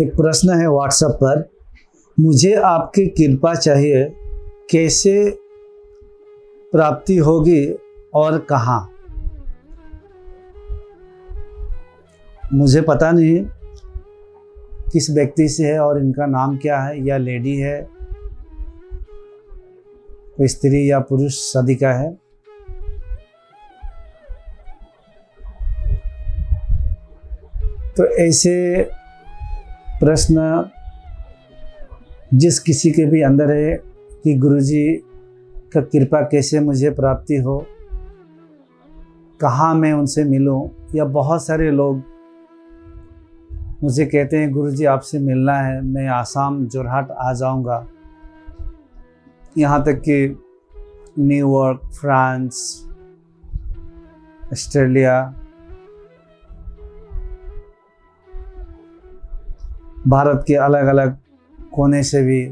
एक प्रश्न है व्हाट्सएप पर, मुझे आपकी कृपा चाहिए, कैसे प्राप्ति होगी और कहाँ? मुझे पता नहीं किस व्यक्ति से है और इनका नाम क्या है, या लेडी है, कोई स्त्री या पुरुष शादी का है। तो ऐसे प्रश्न जिस किसी के भी अंदर है कि गुरुजी का कृपा कैसे मुझे प्राप्ति हो, कहाँ मैं उनसे मिलूं, या बहुत सारे लोग मुझे कहते हैं गुरुजी आपसे मिलना है, मैं आसाम जोरहाट आ जाऊंगा। यहाँ तक कि न्यूयॉर्क, फ्रांस, ऑस्ट्रेलिया, भारत के अलग अलग कोने से भी,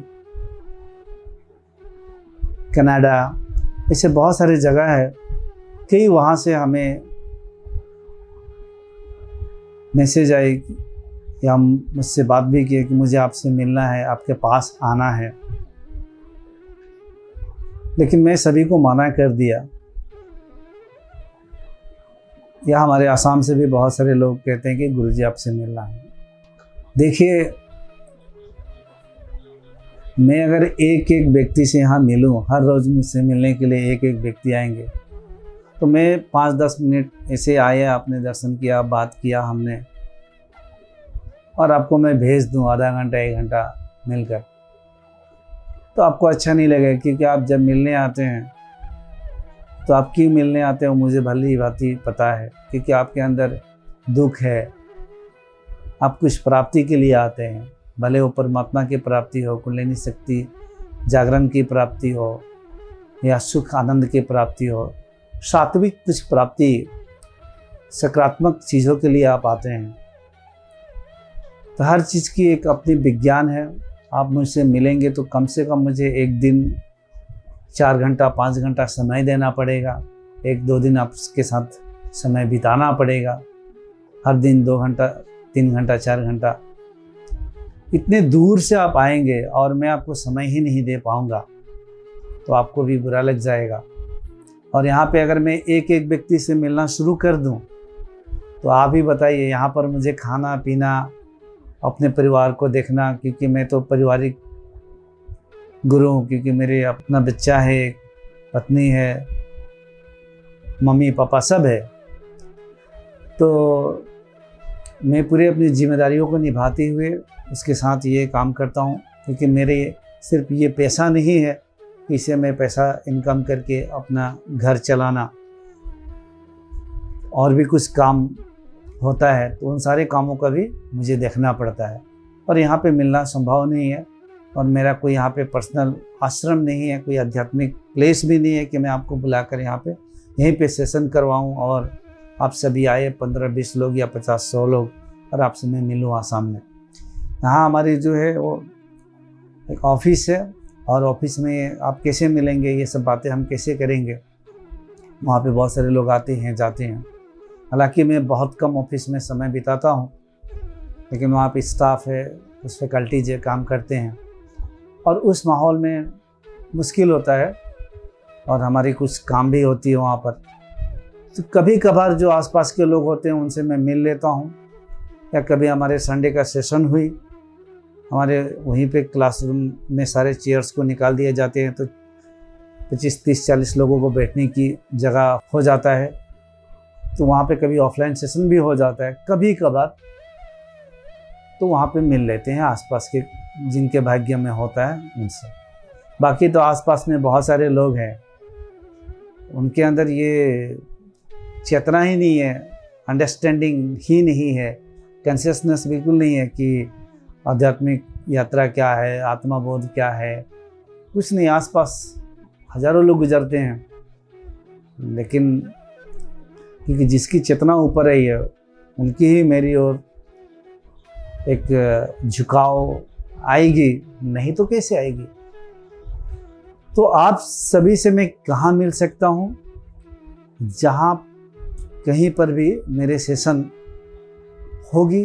कनाडा, ऐसे बहुत सारी जगह है कि वहाँ से हमें मैसेज आए या मुझसे बात भी किए कि मुझे आपसे मिलना है, आपके पास आना है। लेकिन मैं सभी को मना कर दिया। या हमारे आसाम से भी बहुत सारे लोग कहते हैं कि गुरुजी आपसे मिलना है। देखिए, मैं अगर एक एक व्यक्ति से यहाँ मिलूँ, हर रोज़ मुझसे मिलने के लिए एक एक व्यक्ति आएंगे, तो मैं 5-10 मिनट ऐसे आए, आपने दर्शन किया, बात किया हमने, और आपको मैं भेज दूँ आधा घंटा 1 घंटा मिलकर, तो आपको अच्छा नहीं लगेगा। क्योंकि आप जब मिलने आते हैं तो आप क्यों मिलने आते हो मुझे भली भांति पता है, क्योंकि आपके अंदर दुख है, आप कुछ प्राप्ति के लिए आते हैं, भले वो परमात्मा की प्राप्ति हो, कुंडलिनी शक्ति जागरण की प्राप्ति हो, या सुख आनंद की प्राप्ति हो, सात्विक कुछ प्राप्ति, सकारात्मक चीज़ों के लिए आप आते हैं। तो हर चीज़ की एक अपनी विज्ञान है। आप मुझसे मिलेंगे तो कम से कम मुझे एक दिन 4 घंटा 5 घंटा समय देना पड़ेगा, 1-2 दिन आपके साथ समय बिताना पड़ेगा, हर दिन 2 घंटा 3 घंटा 4 घंटा। इतने दूर से आप आएंगे और मैं आपको समय ही नहीं दे पाऊंगा तो आपको भी बुरा लग जाएगा। और यहाँ पे अगर मैं एक एक व्यक्ति से मिलना शुरू कर दूँ तो आप ही बताइए, यहाँ पर मुझे खाना पीना, अपने परिवार को देखना, क्योंकि मैं तो पारिवारिक गुरु हूँ, क्योंकि मेरे अपना बच्चा है, पत्नी है, मम्मी पापा सब है। तो मैं पूरी अपनी जिम्मेदारियों को निभाते हुए उसके साथ ये काम करता हूँ, क्योंकि मेरे सिर्फ ये पैसा नहीं है कि इससे मैं पैसा इनकम करके अपना घर चलाना, और भी कुछ काम होता है, तो उन सारे कामों का भी मुझे देखना पड़ता है। और यहाँ पे मिलना संभव नहीं है, और मेरा कोई यहाँ पे पर्सनल आश्रम नहीं है, कोई आध्यात्मिक प्लेस भी नहीं है कि मैं आपको बुलाकर यहाँ पे यहीं पे सेशन करवाऊँ और आप सभी आए, 15-20 लोग या 50-100 लोग, और आपसे मैं मिलूँ आसाम में। यहाँ हमारी जो है वो एक ऑफिस है, और ऑफिस में आप कैसे मिलेंगे, ये सब बातें हम कैसे करेंगे। वहाँ पे बहुत सारे लोग आते हैं जाते हैं। हालांकि मैं बहुत कम ऑफिस में समय बिताता हूँ, लेकिन वहाँ पे स्टाफ है, उस फैकल्टीज काम करते हैं, और उस माहौल में मुश्किल होता है, और हमारी कुछ काम भी होती है वहाँ पर। तो कभी कभार जो आसपास के लोग होते हैं उनसे मैं मिल लेता हूँ, या कभी हमारे संडे का सेशन हुई, हमारे वहीं पे क्लासरूम में सारे चेयर्स को निकाल दिए जाते हैं, तो 25-30-40 लोगों को बैठने की जगह हो जाता है। तो वहाँ पे कभी ऑफलाइन सेशन भी हो जाता है कभी कभार, तो वहाँ पे मिल लेते हैं आसपास के जिनके भाग्य में होता है उनसे। बाकी तो आसपास में बहुत सारे लोग हैं, उनके अंदर ये चेतना ही नहीं है, अंडरस्टैंडिंग ही नहीं है, कॉन्शियसनेस बिल्कुल नहीं है कि आध्यात्मिक यात्रा क्या है, आत्माबोध क्या है, कुछ नहीं। आसपास हजारों लोग गुजरते हैं, लेकिन क्योंकि जिसकी चेतना ऊपर है उनकी ही मेरी ओर एक झुकाव आएगी, नहीं तो कैसे आएगी। तो आप सभी से मैं कहाँ मिल सकता हूँ? जहाँ कहीं पर भी मेरे सेशन होगी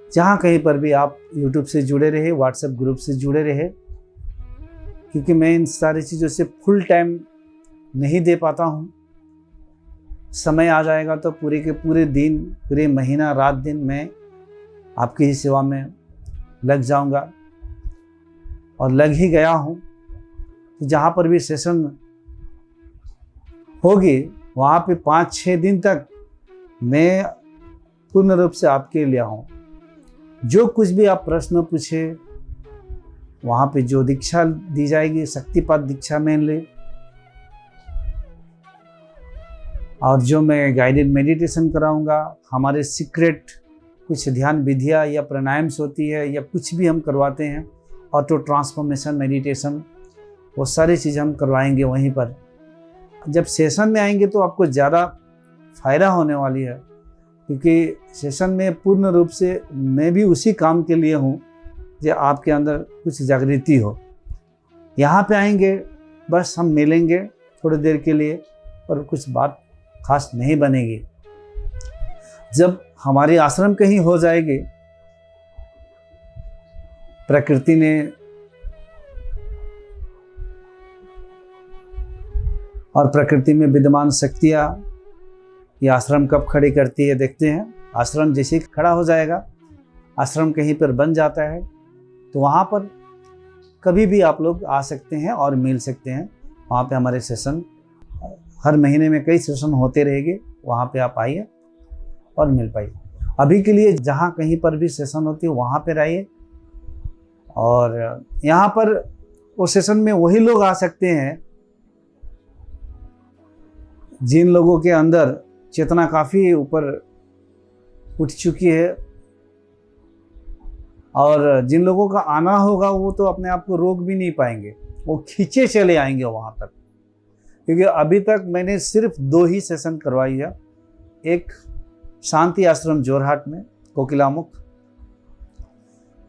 जहाँ कहीं पर भी आप यूट्यूब से जुड़े रहे, व्हाट्सएप ग्रुप से जुड़े रहे, क्योंकि मैं इन सारी चीज़ों से फुल टाइम नहीं दे पाता हूँ। समय आ जाएगा तो पूरे के पूरे दिन, पूरे महीना, रात दिन मैं आपकी ही सेवा में लग जाऊंगा और लग ही गया हूँ। तो जहाँ पर भी सेशन होगी वहाँ पे 5-6 दिन तक मैं पूर्ण रूप से आपके लिए आऊँ। जो कुछ भी आप प्रश्न पूछे, वहाँ पे जो दीक्षा दी जाएगी, शक्तिपात दीक्षा मेनली, और जो मैं गाइडेड मेडिटेशन कराऊंगा, हमारे सीक्रेट कुछ ध्यान विधियाँ या प्राणायाम्स होती है या कुछ भी हम करवाते हैं, ऑटो ट्रांसफॉर्मेशन मेडिटेशन, वो सारी चीज़ें हम करवाएंगे वहीं पर। जब सेशन में आएंगे तो आपको ज़्यादा फ़ायदा होने वाली है, क्योंकि सेशन में पूर्ण रूप से मैं भी उसी काम के लिए हूँ जो आपके अंदर कुछ जागृति हो। यहाँ पे आएंगे बस हम मिलेंगे थोड़ी देर के लिए और कुछ बात खास नहीं बनेगी। जब हमारी आश्रम कहीं हो जाएगी, प्रकृति ने और प्रकृति में विद्यमान शक्तियाँ ये आश्रम कब खड़ी करती है देखते हैं। आश्रम जैसे ही खड़ा हो जाएगा, आश्रम कहीं पर बन जाता है, तो वहाँ पर कभी भी आप लोग आ सकते हैं और मिल सकते हैं। वहाँ पे हमारे सेशन हर महीने में कई सेशन होते रहेंगे, वहाँ पे आप आइए और मिल पाइए। अभी के लिए जहाँ कहीं पर भी सेशन होती है वहाँ पर आइए। और यहाँ पर उस सेशन में वही लोग आ सकते हैं जिन लोगों के अंदर चेतना काफ़ी ऊपर उठ चुकी है, और जिन लोगों का आना होगा वो तो अपने आप को रोक भी नहीं पाएंगे, वो खींचे चले आएंगे वहाँ तक। क्योंकि अभी तक मैंने सिर्फ 2 ही सेशन करवाई है। एक शांति आश्रम जोरहाट में कोकिलामुख,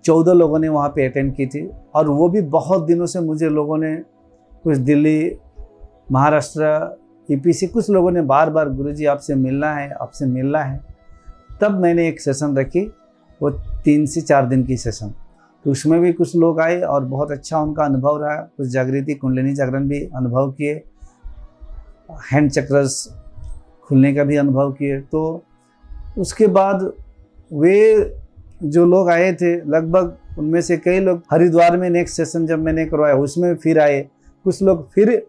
14 लोगों ने वहाँ पे अटेंड की थी, और वो भी बहुत दिनों से मुझे लोगों ने, कुछ दिल्ली, महाराष्ट्र, यूपी से कुछ लोगों ने बार बार गुरुजी आपसे मिलना है, आपसे मिलना है। तब मैंने एक सेशन रखी, वो 3 से 4 दिन की सेशन। तो उसमें भी कुछ लोग आए और बहुत अच्छा उनका अनुभव रहा। कुछ जागृति, कुंडलिनी जागरण भी अनुभव किए, हैंड चक्रस खुलने का भी अनुभव किए। तो उसके बाद वे जो लोग आए थे, लगभग उनमें से कई लोग हरिद्वार में नेक्स्ट सेशन जब मैंने करवाया उसमें फिर आए। कुछ लोग फिर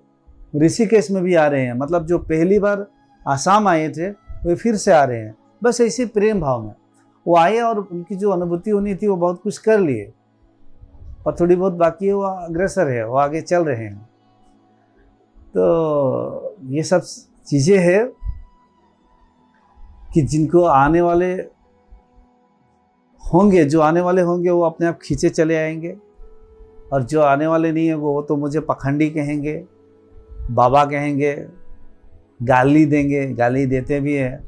ऋषिकेश में भी आ रहे हैं, मतलब जो पहली बार आसाम आए थे वे फिर से आ रहे हैं। बस ऐसे प्रेम भाव में वो आए और उनकी जो अनुभूति होनी थी वो बहुत कुछ कर लिए, और थोड़ी बहुत बाकी है वो अग्रसर है, वो आगे चल रहे हैं। तो ये सब चीज़ें हैं कि जिनको आने वाले होंगे, जो आने वाले होंगे वो अपने आप खींचे चले आएंगे, और जो आने वाले नहीं है वो तो मुझे पखंडी कहेंगे, बाबा कहेंगे, गाली देंगे, गाली देते भी हैं।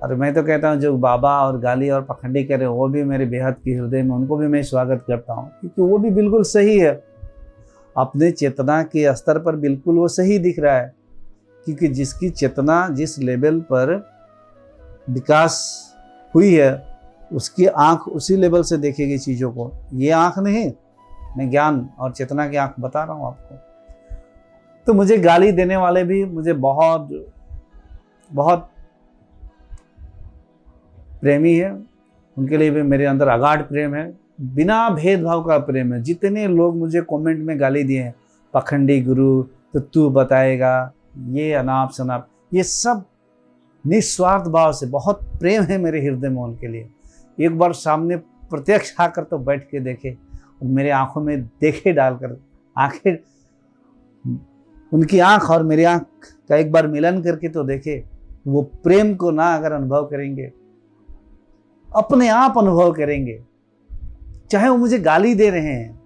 और मैं तो कहता हूँ जो बाबा और गाली और पखंडी कह रहे हैं वो भी मेरे बेहद के हृदय में, उनको भी मैं स्वागत करता हूँ, क्योंकि वो भी बिल्कुल सही है। अपने चेतना के स्तर पर बिल्कुल वो सही दिख रहा है, क्योंकि जिसकी चेतना जिस लेवल पर विकास हुई है उसकी आँख उसी लेवल से देखेगी चीज़ों को। ये आँख नहीं, मैं ज्ञान और चेतना की आँख बता रहा हूँ आपको। तो मुझे गाली देने वाले भी मुझे बहुत बहुत प्रेमी है, उनके लिए भी मेरे अंदर अगाध प्रेम है, बिना भेदभाव का प्रेम है। जितने लोग मुझे कमेंट में गाली दिए हैं, पखंडी गुरु, तो तू बताएगा, ये अनाप शनाप, ये सब निस्वार्थ भाव से बहुत प्रेम है मेरे हृदय में उनके लिए। एक बार सामने प्रत्यक्ष आकर तो बैठ के देखे और मेरे आंखों में देखे डालकर, आंखें, उनकी आंख और मेरी आंख का एक बार मिलन करके तो देखे। वो प्रेम को ना अगर अनुभव करेंगे, अपने आप अनुभव करेंगे। चाहे वो मुझे गाली दे रहे हैं,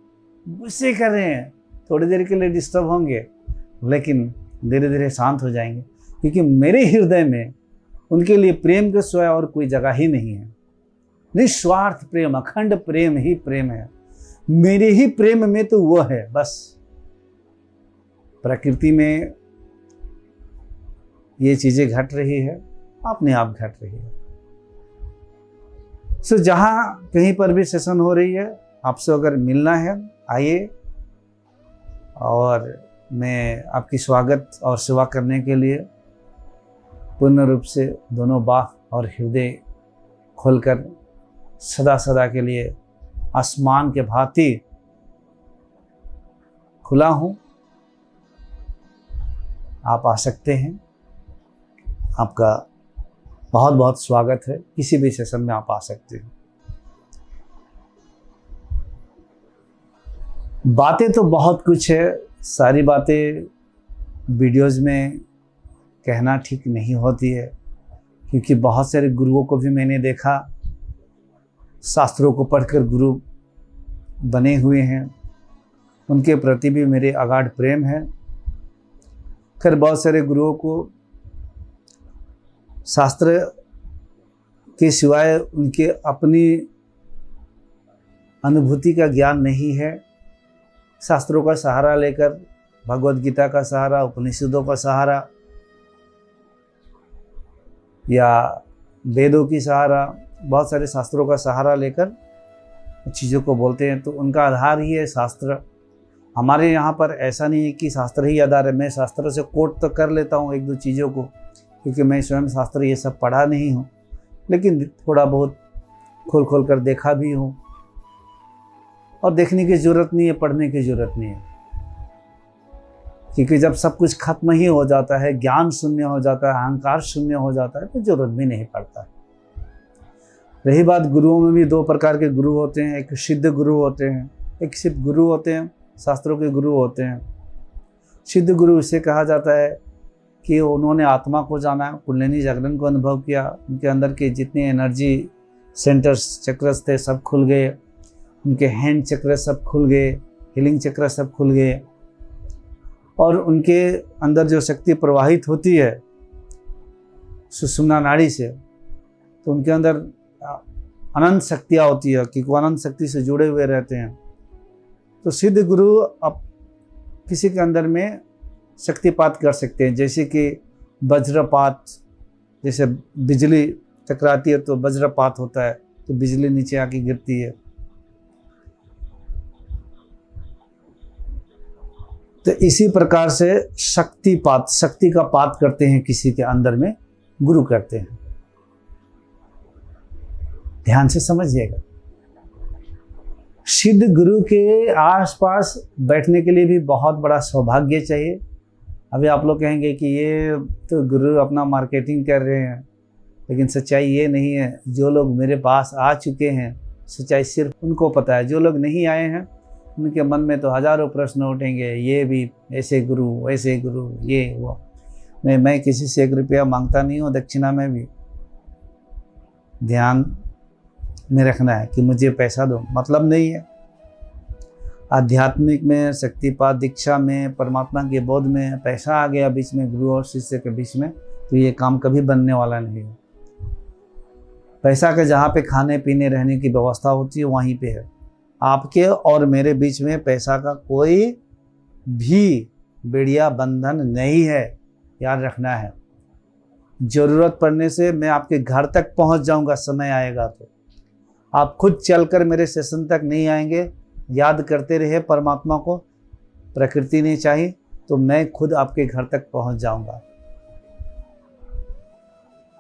गुस्से कर रहे हैं, थोड़ी देर के लिए डिस्टर्ब होंगे, लेकिन धीरे धीरे शांत हो जाएंगे, क्योंकि मेरे हृदय में उनके लिए प्रेम के सिवाय और कोई जगह ही नहीं है। निस्वार्थ प्रेम, अखंड प्रेम ही प्रेम है। मेरे ही प्रेम में तो वो है बस। प्रकृति में ये चीजें घट रही है, अपने आप घट रही है। सो जहाँ कहीं पर भी सेशन हो रही है, आपसे अगर मिलना है आइए, और मैं आपकी स्वागत और सेवा करने के लिए पूर्ण रूप से दोनों बाह और हृदय खोलकर सदा सदा के लिए आसमान के भांति खुला हूँ। आप आ सकते हैं, आपका बहुत बहुत स्वागत है, किसी भी सेशन में आप आ सकते हैं। बातें तो बहुत कुछ है, सारी बातें वीडियोज़ में कहना ठीक नहीं होती है, क्योंकि बहुत सारे गुरुओं को भी मैंने देखा, शास्त्रों को पढ़कर गुरु बने हुए हैं, उनके प्रति भी मेरे अगाध प्रेम है। खैर बहुत सारे गुरुओं को शास्त्र के सिवाय उनके अपनी अनुभूति का ज्ञान नहीं है। शास्त्रों का सहारा लेकर, भगवद गीता का सहारा, उपनिषदों का सहारा या वेदों की सहारा, बहुत सारे शास्त्रों का सहारा लेकर चीज़ों को बोलते हैं, तो उनका आधार ही है शास्त्र। हमारे यहाँ पर ऐसा नहीं है कि शास्त्र ही आधार है। मैं शास्त्र से कोट तो कर लेता हूँ एक दो चीज़ों को, क्योंकि मैं स्वयं शास्त्र ये सब पढ़ा नहीं हूँ, लेकिन थोड़ा बहुत खोल कर देखा भी हूँ। और देखने की ज़रूरत नहीं है, पढ़ने की ज़रूरत नहीं है, क्योंकि जब सब कुछ खत्म ही हो जाता है, ज्ञान शून्य हो जाता है, अहंकार शून्य हो जाता है, तो जरूरत भी नहीं पड़ता। रही बात गुरुओं में भी दो प्रकार के गुरु होते हैं, एक सिद्ध गुरु होते हैं, एक सिद्ध गुरु होते हैं, शास्त्रों के गुरु होते हैं। सिद्ध गुरु इसे कहा जाता है कि उन्होंने आत्मा को जाना, कुंडलिनी जागरण को अनुभव किया, उनके अंदर के जितने एनर्जी सेंटर्स, चक्रस थे सब खुल गए, उनके हैंड चक्र सब खुल गए, हीलिंग चक्र सब खुल गए, और उनके अंदर जो शक्ति प्रवाहित होती है सुषुम्ना नाड़ी से, तो उनके अंदर अनंत शक्तियाँ होती है, क्योंकि वो अनंत शक्ति से जुड़े हुए रहते हैं। तो सिद्ध गुरु अब किसी के अंदर में शक्तिपात कर सकते हैं, जैसे कि वज्रपात, जैसे बिजली टकराती है तो वज्रपात होता है, तो बिजली नीचे आके गिरती है। तो इसी प्रकार से शक्तिपात, शक्ति का पात करते हैं किसी के अंदर में, गुरु करते हैं। ध्यान से समझिएगा। सिद्ध गुरु के आसपास बैठने के लिए भी बहुत बड़ा सौभाग्य चाहिए। अभी आप लोग कहेंगे कि ये तो गुरु अपना मार्केटिंग कर रहे हैं, लेकिन सच्चाई ये नहीं है। जो लोग मेरे पास आ चुके हैं, सच्चाई सिर्फ उनको पता है। जो लोग नहीं आए हैं, उनके मन में तो हजारों प्रश्न उठेंगे, ये भी ऐसे गुरु, वैसे गुरु, ये वो। मैं किसी से 1 रुपया मांगता नहीं हूँ दक्षिणा में भी। ध्यान में रखना है कि मुझे पैसा दो, मतलब नहीं है। आध्यात्मिक में, शक्तिपात दीक्षा में, परमात्मा के बोध में पैसा आ गया बीच में, गुरु और शिष्य के बीच में, तो ये काम कभी बनने वाला नहीं है। पैसा के जहाँ पे खाने पीने रहने की व्यवस्था होती है वहीं पे है। आपके और मेरे बीच में पैसा का कोई भी बेड़िया बंधन नहीं है, याद रखना है। ज़रूरत पड़ने से मैं आपके घर तक पहुंच जाऊंगा, समय आएगा तो। आप खुद चलकर मेरे सेशन तक नहीं आएंगे। याद करते रहे परमात्मा को, प्रकृति नहीं चाहिए तो मैं खुद आपके घर तक पहुंच जाऊंगा,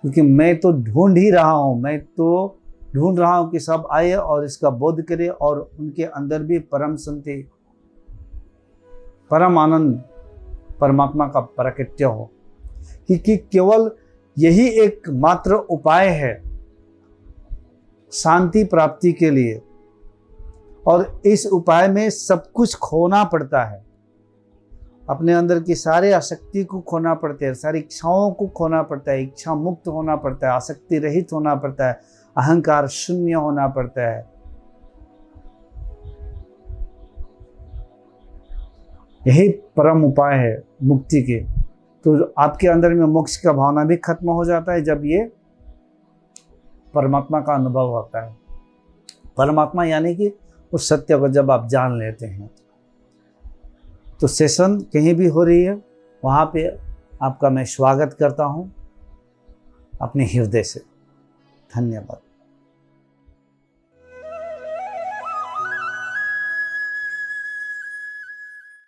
क्योंकि मैं तो ढूंढ ही रहा हूं। मैं तो ढूंढ रहा हूं कि सब आए और इसका बोध करे, और उनके अंदर भी परम शांति, परम आनंद, परमात्मा का प्रकट्य हो। क्योंकि केवल यही एक मात्र उपाय है शांति प्राप्ति के लिए, और इस उपाय में सब कुछ खोना पड़ता है। अपने अंदर की सारे आसक्ति को खोना पड़ता है, सारी इच्छाओं को खोना पड़ता है, इच्छा मुक्त होना पड़ता है, आसक्ति रहित होना पड़ता है, अहंकार शून्य होना पड़ता है। यही परम उपाय है मुक्ति के। तो आपके अंदर में मोक्ष का भावना भी खत्म हो जाता है जब ये परमात्मा का अनुभव होता है। परमात्मा यानी कि उस सत्य को जब आप जान लेते हैं। तो सेशन कहीं भी हो रही है, वहाँ पे आपका मैं स्वागत करता हूँ अपने हृदय से। धन्यवाद।